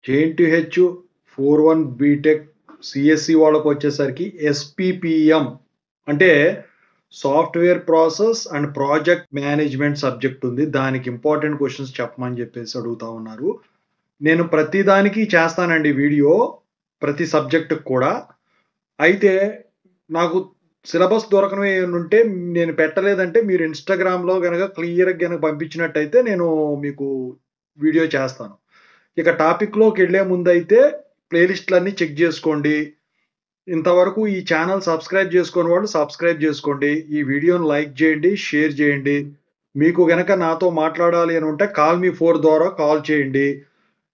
JNTH 41 BTech CSC వాళ్ళకి వచ్చేసరికి ఎస్పిపిఎం అంటే software process and project management subject ఉంది. దానికి ఇంపార్టెంట్ క్వశ్చన్స్ చెప్పమని చెప్పేసి అడుగుతా ఉన్నారు. నేను ప్రతి దానికి చేస్తానండి వీడియో, ప్రతి సబ్జెక్టుకి కూడా. అయితే నాకు సిలబస్ దొరకనివి ఏమైనా ఉంటే నేను పెట్టలేదంటే మీరు ఇన్స్టాగ్రామ్లో కనుక క్లియర్గా కనుక పంపించినట్టయితే నేను మీకు వీడియో చేస్తాను. ఇక టాపిక్లోకి వెళ్ళే ముందైతే ప్లేలిస్ట్లన్నీ చెక్ చేసుకోండి. ఇంతవరకు ఈ ఛానల్ సబ్స్క్రైబ్ చేసుకోని వాళ్ళు సబ్స్క్రైబ్ చేసుకోండి. ఈ వీడియోని లైక్ చేయండి, షేర్ చేయండి. మీకు గనక నాతో మాట్లాడాలి అని ఉంటే కాల్ మీ 4 ద్వారా కాల్ చేయండి.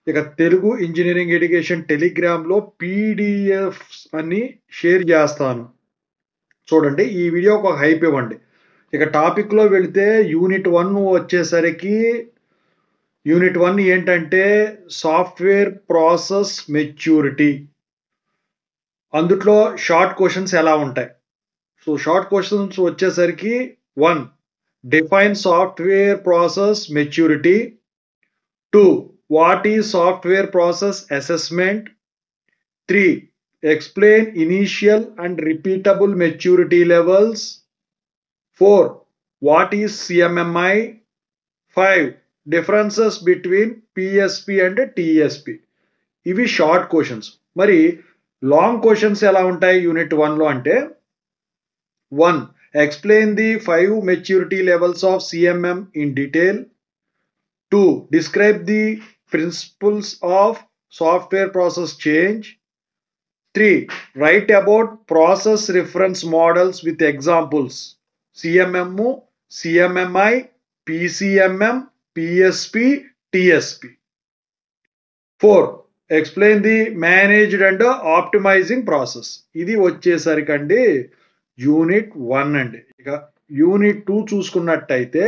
ఇక తెలుగు ఇంజనీరింగ్ ఎడ్యుకేషన్ టెలిగ్రామ్లో పీడిఎఫ్స్ అన్ని షేర్ చేస్తాను. చూడండి, ఈ వీడియోకి ఒక హైప్ ఇవ్వండి. ఇక టాపిక్లో వెళితే యూనిట్ 1 వచ్చేసరికి యూనిట్ 1 ఏంటంటే సాఫ్ట్వేర్ ప్రాసెస్ మెచ్యూరిటీ. అందుట్లో షార్ట్ క్వశ్చన్స్ ఎలా ఉంటాయి? సో షార్ట్ క్వశ్చన్స్ వచ్చేసరికి 1. Define software process maturity. 2. What is software process assessment. 3. Explain initial and repeatable maturity levels. 4. What is CMMI. 5. Differences between PSP and TSP. ఇవి short questions. మరి long questions ఎలా ఉంటాయి unit 1లో అంటే 1. Explain the 5 maturity levels of CMM in detail. 2. Describe the principles of software process change. 3. Write about process reference models with examples. CMM, CMMI, PCMM, PSP, TSP. 4. Explain the managed and optimising process. ఇది వచ్చేసరికండి unit 1 అండి. ఇక unit 2 చూసుకున్నట్టయితే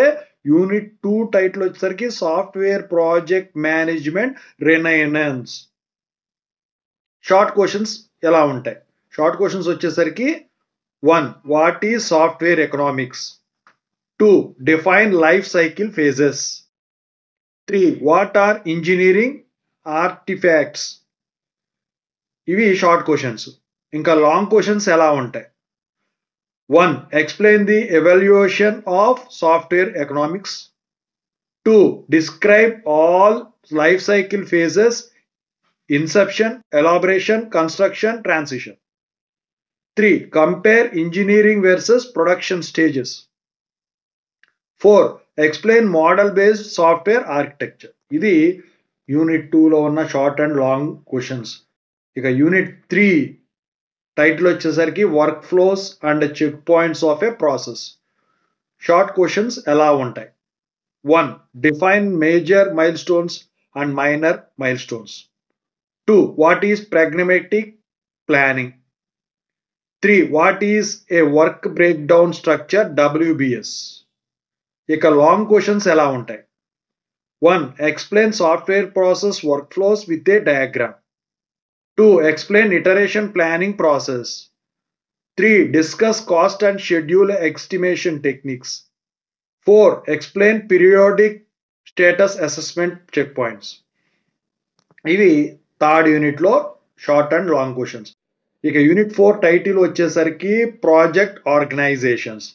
unit 2 title వచ్చేసరికి software project management renaissance. Short questions ఎలా ఉంటాయి? Short questions వచ్చేసరికి 1. What is software economics. 2. Define life cycle phases. 3. What are engineering artefacts. ఇవి షార్ట్ క్వశ్చన్స్. ఇంకా లాంగ్ క్వశ్చన్స్ ఎలా ఉంటాయి? 1. Explain the evaluation of software economics. 2. Describe all life cycle phases. Inception, elaboration, construction, transition. 3. Compare engineering versus production stages. 4. Explain model based software architecture. ఇది unit 2లో ఉన్న short and long questions. ఇక unit 3 title వచ్చేసరికి workflows and checkpoints of a process. Short questions ఎలా ఉంటాయి? 1. Define major milestones and minor milestones. 2. What is pragmatic planning. 3. What is a work breakdown structure WBS. ఇక long questions ఎలా ఉంటాయి? 1. Explain software process workflows with a diagram. 2. Explain iteration planning process. 3. Discuss cost and schedule estimation techniques. 4. Explain periodic status assessment checkpoints. ఇవి third యూనిట్లో short and long questions. ఇక unit 4 title వచ్చేసరికి project organizations.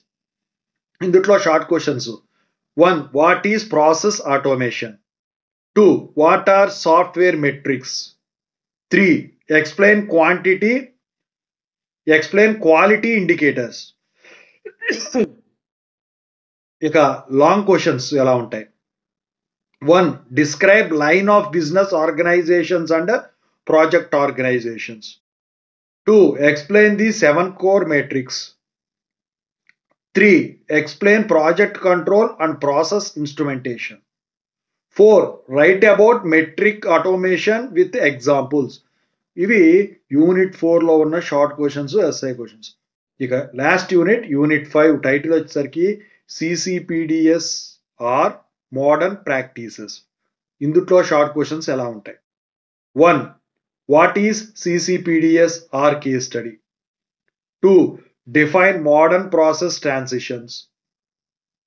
ఇందులో short questions. 1. What is process automation. 2. What are software metrics. 3. Explain quality indicators. ఇక long questions ఎలా ఉంటాయి? 1. Describe line of business organisations and project organisations. 2. Explain the 7 core metrics. 3. Explain project control and process instrumentation. 4. Write about metric automation with examples. ఇవి unit 4లో ఉన్న short questions, essay questions. ఇక last unit 5 title వచ్చేసరికి CCPDS R modern practices. ఇందులో short questions ఎలా ఉంటాయి? 1. What is CCPDS R case study. 2. Define modern process transitions.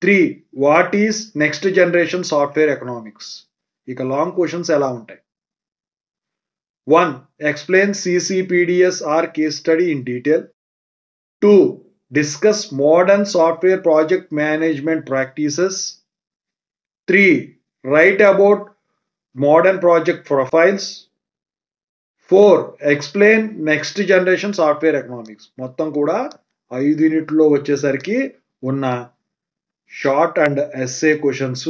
3. What is next generation software economics. ఇక long questions ఎలా ఉంటాయి? 1. Explain CCPDS or case study in detail. 2. Discuss modern software project management practices. 3. Write about modern project profiles. 4. Explain next generation software economics. మొత్తం కూడా 5 యూనిట్లో వచ్చేసరికి ఉన్న short and SA questions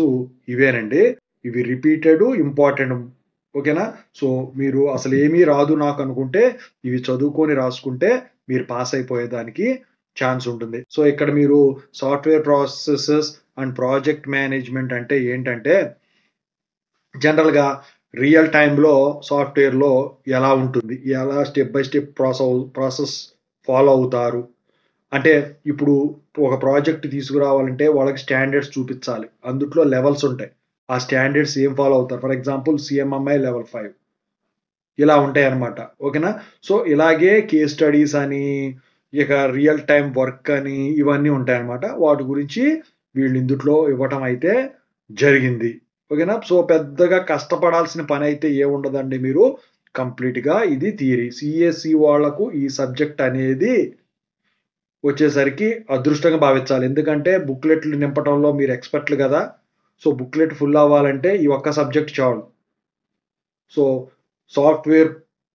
ఇవేనండి. ఇవి రిపీటెడ్ ఇంపార్టెంట్. ఓకేనా? సో మీరు అసలు ఏమీ రాదు నాకు అనుకుంటే ఇవి చదువుకొని రాసుకుంటే మీరు పాస్ అయిపోయేదానికి ఛాన్స్ ఉంటుంది. సో ఇక్కడ మీరు software processes and project management అంటే ఏంటంటే జనరల్గా రియల్ టైంలో సాఫ్ట్వేర్లో ఎలా ఉంటుంది, ఎలా step by step process follow అవుతారు అంటే ఇప్పుడు ఒక ప్రాజెక్ట్ తీసుకురావాలంటే వాళ్ళకి స్టాండర్డ్స్ చూపించాలి. అందుట్లో లెవెల్స్ ఉంటాయి. ఆ స్టాండర్డ్స్ ఏం ఫాలో అవుతారు. ఫర్ ఎగ్జాంపుల్ సిఎంఎంఐ లెవెల్ 5 ఇలా ఉంటాయి అన్నమాట. ఓకేనా? సో ఇలాగే కేస్ స్టడీస్ అని ఇక రియల్ టైం వర్క్ అని ఇవన్నీ ఉంటాయి అన్నమాట. వాటి గురించి వీళ్ళు ఇందుట్లో ఇవ్వటం అయితే జరిగింది. ఓకేనా? సో పెద్దగా కష్టపడాల్సిన పని అయితే ఏముండదండి. మీరు కంప్లీట్గా ఇది థియరీ. సిఎస్సి వాళ్ళకు ఈ సబ్జెక్ట్ అనేది వచ్చేసరికి అదృష్టంగా భావించాలి. ఎందుకంటే బుక్లెట్లు నింపడంలో మీరు ఎక్స్పర్ట్లు కదా. సో బుక్లెట్ ఫుల్ అవ్వాలంటే ఈ ఒక్క సబ్జెక్ట్ చాలు. సో సాఫ్ట్వేర్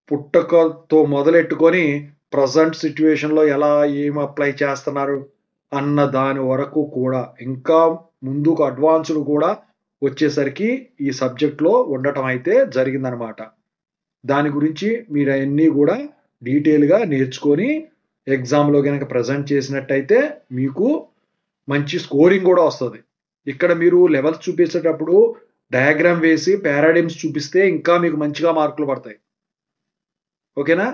పుట్టకతో మొదలెట్టుకొని ప్రజెంట్ సిచ్యువేషన్లో ఎలా ఏం అప్లై చేస్తున్నారు అన్న దాని వరకు కూడా ఇంకా ముందుకు అడ్వాన్స్డ్ కూడా వచ్చేసరికి ఈ సబ్జెక్ట్లో ఉండటం అయితే జరిగిందనమాట. దాని గురించి మీరు అవన్నీ కూడా డీటెయిల్గా నేర్చుకొని ఎగ్జామ్లో కనుక ప్రజెంట్ చేసినట్టయితే మీకు మంచి స్కోరింగ్ కూడా వస్తుంది. ఇక్కడ మీరు లెవెల్స్ చూపించేటప్పుడు డయాగ్రామ్ వేసి పారాడిమ్స్ చూపిస్తే ఇంకా మీకు మంచిగా మార్కులు పడతాయి. ఓకేనా?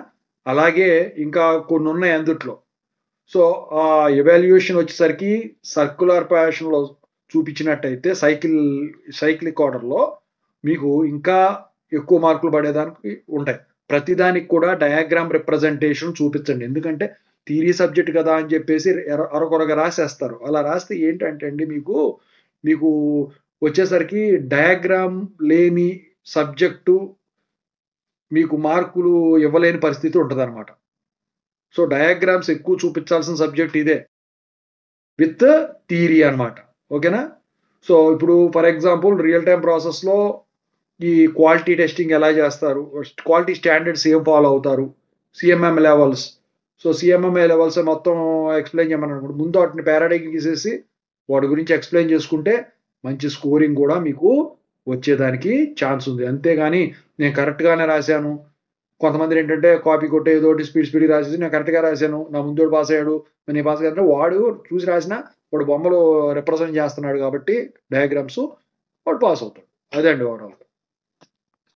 అలాగే ఇంకా కొన్ని ఉన్నాయి అందుట్లో. సో ఆ ఎవాల్యుయేషన్ వచ్చేసరికి సర్క్యులర్ ఫ్యాషన్లో చూపించినట్టయితే సైక్లిక్ ఆర్డర్లో మీకు ఇంకా ఎక్కువ మార్కులు పడేదానికి ఉంటాయి. ప్రతిదానికి కూడా డయాగ్రామ్ రిప్రజెంటేషన్ చూపించండి. ఎందుకంటే థియరీ సబ్జెక్ట్ కదా అని చెప్పేసి అరకొరగా రాసేస్తారు. అలా రాస్తే ఏంటంటే అండి మీకు వచ్చేసరికి డయాగ్రామ్ లేని సబ్జెక్టు మీకు మార్కులు ఇవ్వలేని పరిస్థితి ఉంటుందన్నమాట. సో డయాగ్రామ్స్ ఎక్కువ చూపించాల్సిన సబ్జెక్ట్ ఇదే విత్ థియరీ అన్నమాట. ఓకేనా? సో ఇప్పుడు ఫర్ ఎగ్జాంపుల్ రియల్ టైం ప్రాసెస్లో ఈ క్వాలిటీ టెస్టింగ్ ఎలా చేస్తారు, క్వాలిటీ స్టాండర్డ్స్ ఏం ఫాలో అవుతారు, సిఎంఎం లెవెల్స్. సో సిఎంఎంఐ లెవెల్స్ మొత్తం ఎక్స్ప్లెయిన్ చేయమని అనుకోండి. ముందు వాటిని పారాడైమ్ గీసేసి వాటి గురించి ఎక్స్ప్లెయిన్ చేసుకుంటే మంచి స్కోరింగ్ కూడా మీకు వచ్చేదానికి ఛాన్స్ ఉంది. అంతేగాని నేను కరెక్ట్గానే రాశాను, కొంతమంది ఏంటంటే కాపీ కొట్టే ఏదో ఒకటి స్పీడ్ రాసేసి నేను కరెక్ట్గా రాశాను, నా ముందు పాస్ అయ్యాడు, నేను పాస్ అయ్యాడంటే వాడు చూసి రాసిన వాడు బొమ్మలు రిప్రజెంట్ చేస్తున్నాడు కాబట్టి డయాగ్రామ్స్ వాడు పాస్ అవుతాడు. అదే అండి ఓవరాల్.